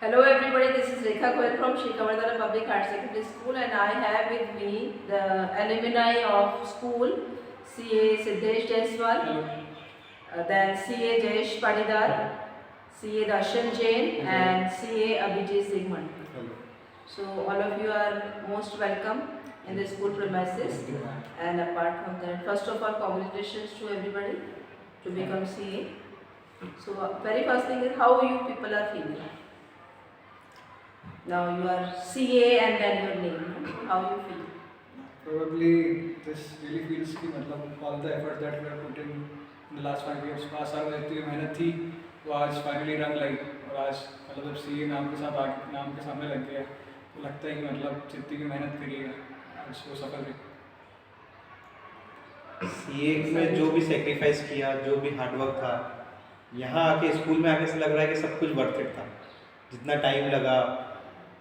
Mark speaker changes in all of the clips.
Speaker 1: Hello everybody, this is Rekha Goyal from Shikavardhana Public Higher Secondary School and I have with me the alumni of school CA Siddesh Jaiswal, then CA Jayesh Padidar, CA Darshan Jain and CA Abhijit Sigman. So all of you are most welcome in the school premises, and apart from that, first of all congratulations to everybody to become CA. So very first thing is how you people are feeling. Now you are CA and then your name. How you feel?
Speaker 2: Probably this really feels कि मतलब all the effort that we have put in the last 5 years, 5 साल में इतनी मेहनत थी वो आज finally रंग लाई और आज मतलब जब CA नाम के साथ नाम के सामने लग गया तो लगता है कि मतलब जितनी भी मेहनत करी है आज वो सफल हुई।
Speaker 3: सीए में जो भी सेक्रीफाइस किया, जो भी हार्डवर्क था, यहाँ आके स्कूल में आके से लग रहा है कि सब कुछ वर्थ इट था। जितना टाइम लगा,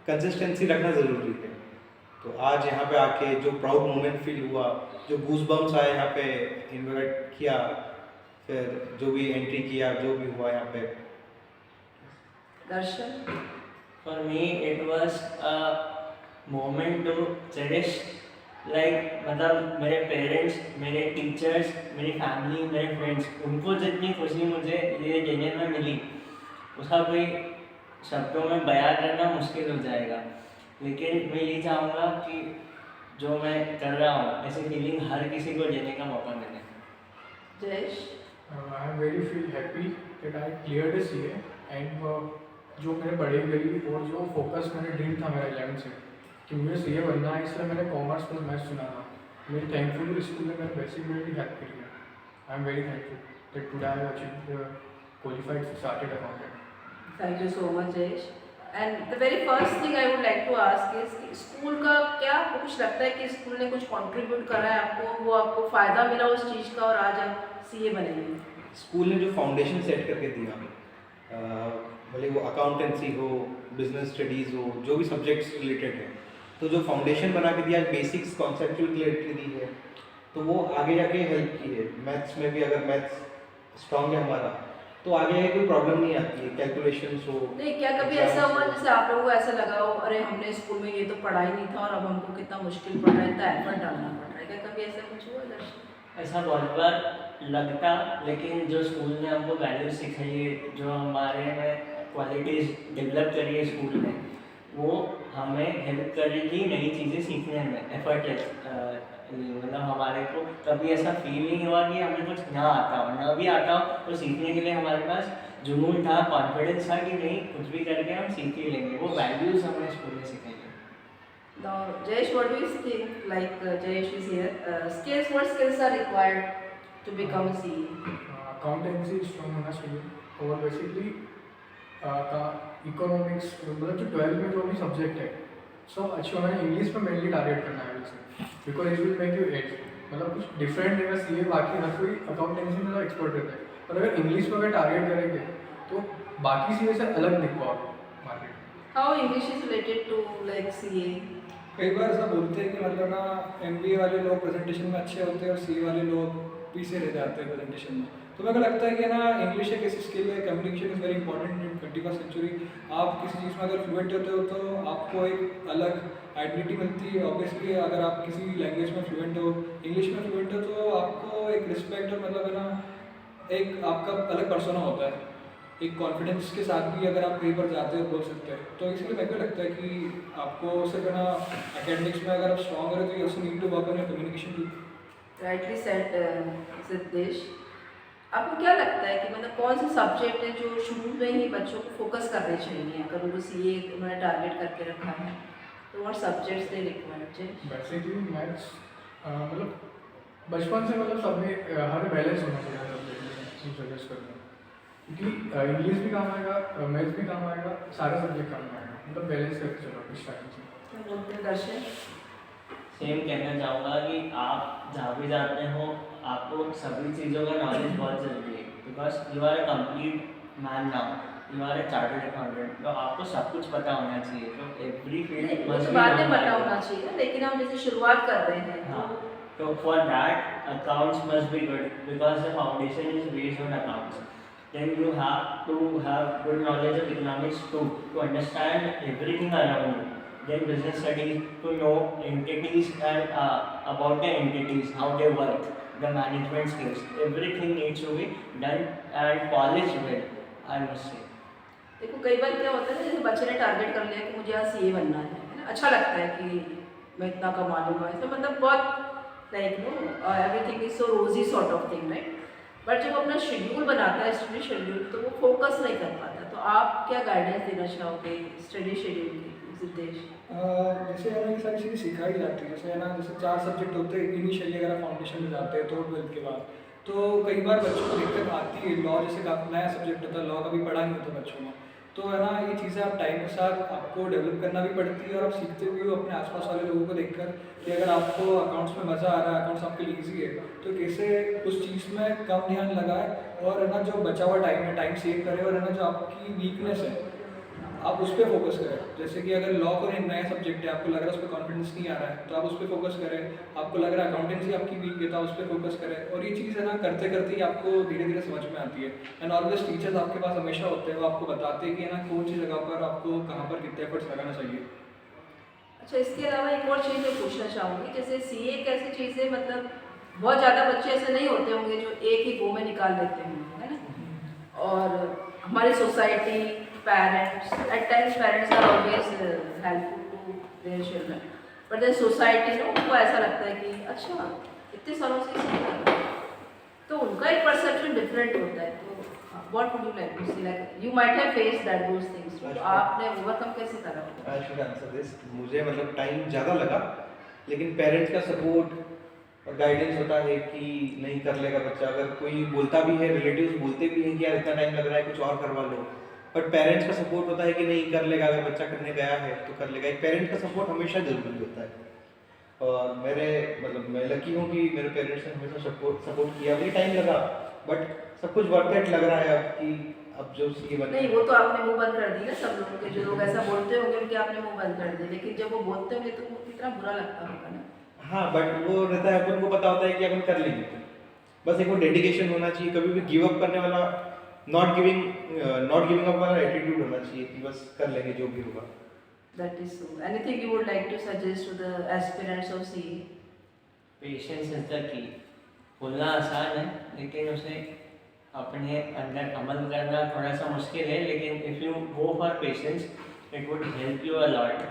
Speaker 3: कंसिस्टेंसी रखना ज़रूरी है। तो आज यहाँ पे आके जो प्राउड मोमेंट फील हुआ, जो गूज बम्स आए यहाँ पे इन्वाइट किया, फिर जो भी एंट्री किया, जो भी हुआ यहाँ पे।
Speaker 1: Darshan?
Speaker 4: For me, it was a moment to cherish. Like मतलब मेरे पेरेंट्स, मेरे टीचर्स, मेरी फैमिली, मेरे फ्रेंड्स, उनको जितनी खुशी मुझे ये देने में मिली उसका कोई शब्दों में बयां करना मुश्किल हो जाएगा। लेकिन मैं ये चाहूँगा कि जो मैं कर रहा हूँ ऐसी फीलिंग हर किसी को देने का मौका मिले।
Speaker 1: Jayesh?
Speaker 5: I am very feel happy that I cleared the CA and जो मेरे बड़े गई और जो फोकस मैंने ड्रीम था मेरा 11 से कि मुझे CA बनना है, इसलिए मैंने कॉमर्स प्लस मैथ्स चुना था। मैं थैंकफुल स्कूल ने मेरे बेसिक में भी हेल्प करी है। I am very thankful that today I achieved qualified chartered accountant.
Speaker 1: Thank you so much, Jayesh. And the very first thing I would like to ask is कि school का क्या आपको कुछ लगता है कि स्कूल ने कुछ कंट्रीब्यूट करा है आपको, वो आपको फ़ायदा मिला उस चीज़ का और आज आप CA बने हैं?
Speaker 3: स्कूल ने जो फाउंडेशन सेट करके दिया, भले वो अकाउंटेंसी हो, बिजनेस स्टडीज़ हो, जो भी सब्जेक्ट्स रिलेटेड है, तो जो फाउंडेशन बना के दिया, बेसिक्स कॉन्सेप्चुअल क्लियरिटी दी है, तो वो आगे जाके हेल्प की है। मैथ्स में भी अगर मैथ्स स्ट्रॉन्ग है हमारा तो आगे कोई प्रॉब्लम नहीं आती है, कैलकुलेशंस हो।
Speaker 1: नहीं, क्या कभी ऐसा हुआ जैसे आप लोगों को ऐसा लगा हो अरे हमने स्कूल में ये तो पढ़ा ही नहीं था और अब हमको कितना मुश्किल पड़ रहा है, इतना एफर्ट डालना पड़ रहा है, क्या कभी ऐसा कुछ हुआ दर्शन?
Speaker 4: ऐसा बहुत बार लगता, लेकिन जो स्कूल ने हमको वैल्यूज सिखाई है, जो हमारे में क्वालिटीज़ डेवलप करी है स्कूल ने, वो हमें हेल्प करेगी नई चीज़ें सीखने में। एफर्ट मतलब हमारे को कभी ऐसा फील नहीं हुआ कि हमें कुछ ना आता हो, ना भी आता हो तो सीखने के लिए हमारे पास जुनून था, कॉन्फिडेंस था कि नहीं कुछ भी करके हम सीख ही लेंगे। वो वैल्यूज़ हमें स्कूल में सिखाई है।
Speaker 1: Now, Jayesh, what do you think? Like Jayesh is here. Skills, what skills are required to become a CA?
Speaker 5: Accountancy strong होना चाहिए और बेसिकली इकोनॉमिक्स मतलब जो 12 में जो भी सब्जेक्ट है सब अच्छे होना है। इंग्लिश में मेनली टारगेट करना है वैसे, because it will make you as मतलब कुछ डिफरेंट रहेगा। CA बाकी हर कोई अकाउंटेंसी में एक्सपर्ट रहता है, पर अगर इंग्लिश में अगर टारगेट करेंगे तो बाकी CA से अलग दिख पाओगे मार्केट में।
Speaker 1: How English is related to like CA?
Speaker 2: कई बार ऐसा बोलते हैं कि मतलब ना MBA वाले लोग प्रेजेंटेशन में अच्छे होते हैं और CA वाले लोग पीछे रह जाते हैं प्रेजेंटेशन में। तो मेरे को लगता है कि ना इंग्लिश एक ऐसी स्किल है, communication is very important in 21st century. आप किसी चीज़ में अगर फ्लुएंट होते हो तो आपको एक अलग आइडेंटिटी मिलती है। ऑब्वियसली अगर आप किसी लैंग्वेज में फ्लुएंट हो, इंग्लिश में फ्लुएंट हो, तो आपको एक रिस्पेक्ट और मतलब है ना एक आपका अलग पर्सोना होता है, एक कॉन्फिडेंस के साथ भी अगर आप कहीं पर जाते हो बोल सकते हैं। तो इसलिए मेरे को लगता है कि आपको सिर्फ ना एकेडमिक्स में अगर आप स्ट्रॉन्ग हो तो you also need to work on your communication too.
Speaker 1: Rightly said, Siddhesh. आपको क्या लगता है कि मतलब कौन से सब्जेक्ट है जो शुरू में ही बच्चों को फोकस करने चाहिए अगर उनको CA उन्होंने टारगेट करके रखा है, तो what subjects they required?
Speaker 5: Basically maths मतलब बचपन से मतलब सब में हर बैलेंस होना चाहिए सब्जेक्ट में सजेस्ट करता हूँ, क्योंकि इंग्लिश भी काम आएगा, मैथ्स भी काम आएगा, सारे सब्जेक्ट काम आएगा, मतलब बैलेंस करके चलो स्टार्टिंग से।
Speaker 1: क्या बोलते हैं दर्शन?
Speaker 4: सेम कहना चाहूँगा कि आप जहाँ भी जाते हो आपको सभी चीज़ों का नॉलेज बहुत ज़रूरी है, because you are a complete man now, you are a chartered accountant, तो आपको सब कुछ पता होना चाहिए। तो एवरी फील्ड
Speaker 1: वो तो बाद में पता होना चाहिए, लेकिन हम जैसे शुरुआत कर रहे हैं
Speaker 4: हाँ, तो for that accounts must be good because the foundation is based on accounts. then you have to have good knowledge of economics too, to understand everything around you. Then business studies, to know entities and about the entities, how they work, the management skills, everything needs to be done and polished well, I must say.
Speaker 1: देखो कई बार क्या होता है ना, जैसे बच्चे ने target कर लिया कि मुझे आज सीए बनना है ना, अच्छा लगता है कि मैं इतना कमा लूँगा, ऐसा मतलब बहुत like no everything is so rosy sort of thing right. But जब अपना शेड्यूल बनाता है स्टडी शेड्यूल, तो वो फोकस नहीं कर पाता। तो आप क्या गाइडेंस देना चाहोगे स्टडी शेड्यूल की सिद्धेश?
Speaker 2: जैसे है ना ये सारी चीज़ें सिखाई जाती है, जैसे है ना जैसे 4 सब्जेक्ट होते हैं इनिशियली, अगर आप फाउंडेशन में जाते हैं तो 12th के बाद, तो कई बार बच्चों को दिक्कत आती है। लॉ जैसे काफ़ी नया सब्जेक्ट होता है, लॉ कभी पढ़ा नहीं होता बच्चों में, तो है ना ये चीज़ें आप टाइम के साथ आपको डेवलप करना भी पड़ती है, और आप सीखते हुए हो अपने आसपास वाले लोगों को देखकर कि अगर आपको अकाउंट्स में मज़ा आ रहा है, अकाउंट्स आपके लिए ईजी है, तो कैसे उस चीज़ में कम ध्यान लगाए और है ना जो बचा हुआ टाइम है टाइम सेव करें, और है ना जो आपकी वीकनेस है आप उस पर फोकस करें। जैसे कि अगर लॉ कोई नया सब्जेक्ट है, आपको लग रहा है उस पर कॉन्फिडेंस नहीं आ रहा है, तो आप उस पर फोकस करें। आपको लग रहा है अकाउंटेंसी आपकी वीक है, तो आप उस पर फोकस करें। और ये चीज़ है ना करते करते ही आपको धीरे धीरे समझ में आती है। एंड ऑलवेज टीचर्स आपके पास हमेशा होते हैं, वो आपको बताते हैं कि है ना कौन सी जगह पर आपको कहाँ पर कितने एफर्ट्स लगाना चाहिए।
Speaker 1: अच्छा, इसके अलावा एक और चीज़ मैं पूछना चाहूँगी, जैसे सीए एक ऐसी चीज़ है, मतलब बहुत ज़्यादा बच्चे ऐसे नहीं होते होंगे जो एक ही गो में निकाल लेते होंगे, है ना। और हमारी society, parents, at times parents are always helpful to their children, but then society no उनको ऐसा लगता है कि अच्छा इतने सालों से इसे कर रहे हैं, तो उनका एक परसेप्शन डिफरेंट होता है। तो what would you like to see, like you might have faced that those things, तो आपने ओवरकम कैसे करा?
Speaker 3: I should answer this. मुझे मतलब टाइम ज़्यादा लगा, लेकिन पेरेंट्स का सपोर्ट और गाइडेंस होता है कि नहीं कर लेगा बच्चा। अगर कोई बोलता भी है, रिलेटिव्स बोलते भी हैं कि यार इतना टाइम लग रहा है, कुछ और करवा लो, बट पेरेंट्स का सपोर्ट होता है कि नहीं कर लेगा, अगर बच्चा करने गया है तो कर लेगा। एक पेरेंट का सपोर्ट हमेशा जरूरी होता है, और मेरे मतलब मैं लकी हूँ कि मेरे पेरेंट्स ने हमेशा सपोर्ट किया। मुझे टाइम लगा, बट सब कुछ वर्थ इट लग रहा है अब कि अब जो सीए बन
Speaker 1: नहीं, वो तो आपने मुंह बंद कर दी ना सब लोगों के, जो लोग ऐसा बोलते होंगे उनके आपने मुंह बंद कर दिए, लेकिन जब वो बोलते होंगे तो वो कितना बुरा लगता होगा ना।
Speaker 3: हाँ, बट वो रहता है, अपन को पता होता है कि अपन कर लेंगे। बस एक वो डेडिकेशन होना चाहिए, कभी भी गिव अप करने वाला, नॉट गिविंग अप वाला एटीट्यूड होना चाहिए कि बस कर लेंगे जो भी होगा।
Speaker 1: That is so. Anything you would like to suggest to the aspirants of CA?
Speaker 4: Patience is the key. बोलना आसान है, लेकिन उसे अपने अंदर अमल करना थोड़ा सा मुश्किल है, लेकिन if you go for patience it would help you a lot.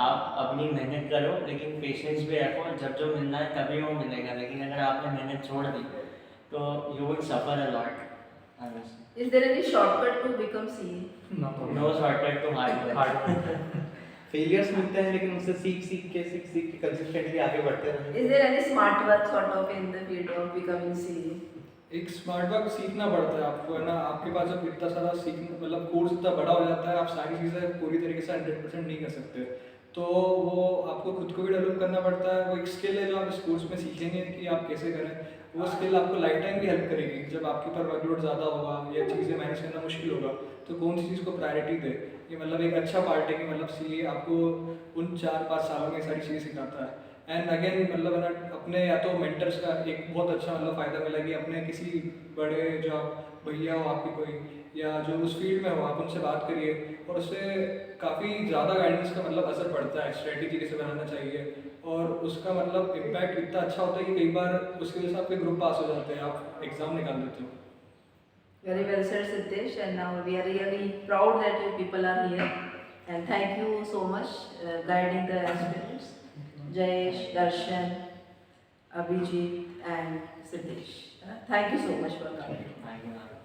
Speaker 4: आप अपनी मेहनत करो, लेकिन पेशेंस भी रखो, जब जो मिलना है तभी वो मिलेगा। लेकिन अगर आपने मेहनत छोड़ दी तो you would suffer a lot.
Speaker 1: Is there any shortcut to become CA?
Speaker 4: No shortcut to hard work.
Speaker 3: Failures मिलते हैं, लेकिन उनसे सीख के कंसिस्टेंटली आगे बढ़ते रहें।
Speaker 1: Is there any smart work sort of in the field of becoming CA?
Speaker 2: एक स्मार्ट वर्क सीखना पड़ता है आपको, है ना। आपके पास जब इतना सारा मतलब कोर्स इतना बड़ा हो जाता है, आप सारी चीज़ें पूरी तरीके से 100% नहीं कर सकते, तो वो आपको खुद को भी डेवलप करना पड़ता है। वो एक स्किल है जो आप इस कोर्स में सीखेंगे कि आप कैसे करें, वो स्किल आपको लाइफ टाइम भी हेल्प करेगी। जब आपके ऊपर वर्कलोड ज़्यादा होगा या चीज़ें मैनेज करना मुश्किल होगा, तो कौन सी चीज़ को प्रायोरिटी दे, ये मतलब एक अच्छा पार्ट है कि मतलब सीए आपको उन 4-5 सालों में सारी चीज़ें सिखाता है। एंड अगेन मतलब है ना अपने या तो मेंटर्स का एक बहुत अच्छा मतलब फ़ायदा मिला कि अपने किसी बड़े जो आप भैया हो आपके कोई, या जो उस फील्ड में हो, आप उनसे बात करिए, और उससे काफ़ी ज़्यादा गाइडेंस का मतलब असर पड़ता है। स्ट्रेटेजी कैसे बनाना चाहिए, और उसका मतलब इम्पैक्ट इतना अच्छा होता है कि कई बार उसकी वजह से आपके ग्रुप पास हो जाते हैं, आप एग्ज़ाम निकाल देते हो।
Speaker 1: Very well said, Siddesh, and now we are really proud that you people are here, and thank you so much guiding the aspirants, Jayesh, Darshan, Abhijit, and Siddesh. Thank you so much for coming.
Speaker 4: Thank you.